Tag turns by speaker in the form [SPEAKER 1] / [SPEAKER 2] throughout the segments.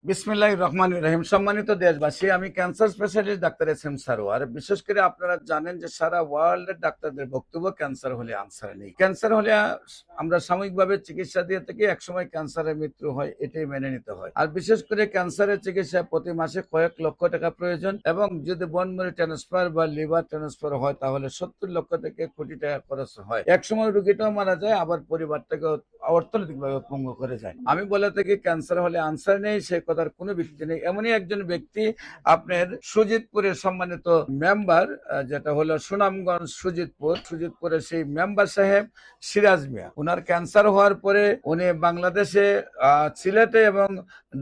[SPEAKER 1] বিসমিল্লাহির রহমানির রহিম। সম্মানিত দেশবাসী, আমি cancer specialist doctor S M Sarwar. বিশেষ করে আপনারা জানেন যে সারা ওয়ার্ল্ডের ডাক্তারদের বক্তব্য ক্যান্সার হলে আনসার নেই। ক্যান্সার হলে আমরা সাময়িকভাবে চিকিৎসা দিয়ে থাকি, একসময় ক্যান্সারের মৃত্যু হয়, এটাই মেনে নিতে হয়। আর বিশেষ করে ক্যান্সারের চিকিৎসা প্রতি মাসে কয়েক লক্ষ টাকা প্রয়োজন, এবং যদি বোন ম্যারো ট্রান্সফার বা লিভার ট্রান্সফার হয় তাহলে 70 লক্ষ থেকে কোটি টাকা খরচ হয়। একসময় রোগীটাও মারা যায়, আবার পরিবারটাকে অর্থনৈতিকভাবে পঙ্গু করে যায়। আমি বলে থাকি ক্যান্সার হলে আনসার নেই, সে কথার কোনো ভিত্তি নেই। এমনই একজন ব্যক্তি আপনার সুজিতপুরের সম্মানিত মেম্বার, যেটা হলো সুনামগঞ্জ সুজিতপুরের সেই মেম্বার সাহেব সিরাজ মিয়া। ওনার ক্যান্সার হওয়ার পরে উনি বাংলাদেশে সিলেটে এবং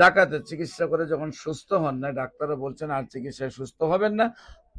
[SPEAKER 1] ঢাকাতে চিকিৎসা করে যখন সুস্থ হন না, ডাক্তাররা বলছেন আর চিকিৎসায় সুস্থ হবেন না,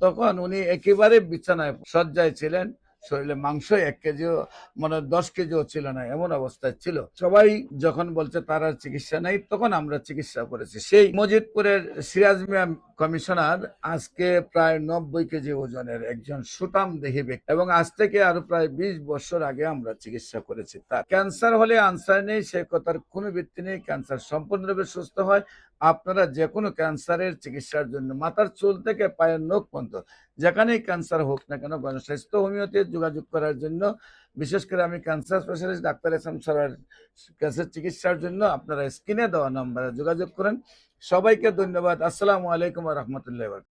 [SPEAKER 1] তখন উনি একেবারে বিছানায় শয্যায় ছিলেন। শরীরে মাংস 1 কেজিও, মানে 10 কেজিও ছিল না, এমন অবস্থায় ছিল। সবাই যখন বলছে তার আর চিকিৎসা নাই, তখন আমরা চিকিৎসা করেছি। সেই মজিদপুরের সিরাজ মিয়া কমিশনার আজকে প্রায় 90 কেজি ওজনের একজন সুটাম দেহি ব্যক্তি, এবং আজ থেকে আরো প্রায় 20 বছর আগে আমরা চিকিৎসা করেছি। তার ক্যান্সার হলে আনসার নেই, সে কথার কোনো ভিত্তি নেই। ক্যান্সার সম্পূর্ণরূপে সুস্থ হয়। আপনারা যে কোনো ক্যান্সারের চিকিৎসার জন্য মাথার চুল থেকে পায়ের নখ পর্যন্ত যেখানেই ক্যান্সার হোক না কেন, গণস্বাস্থ্য হোমিওতে যোগাযোগ করার জন্য, বিশেষ করে আমি cancer specialist doctor S M Sarwar, cancer চিকিৎসার জন্য আপনারা স্ক্রিনে দেওয়া নম্বরে যোগাযোগ করেন। সবাইকে ধন্যবাদ। আসসালামু আলাইকুম ওয়া রাহমাতুল্লাহি ওয়া বারাকাতুহু।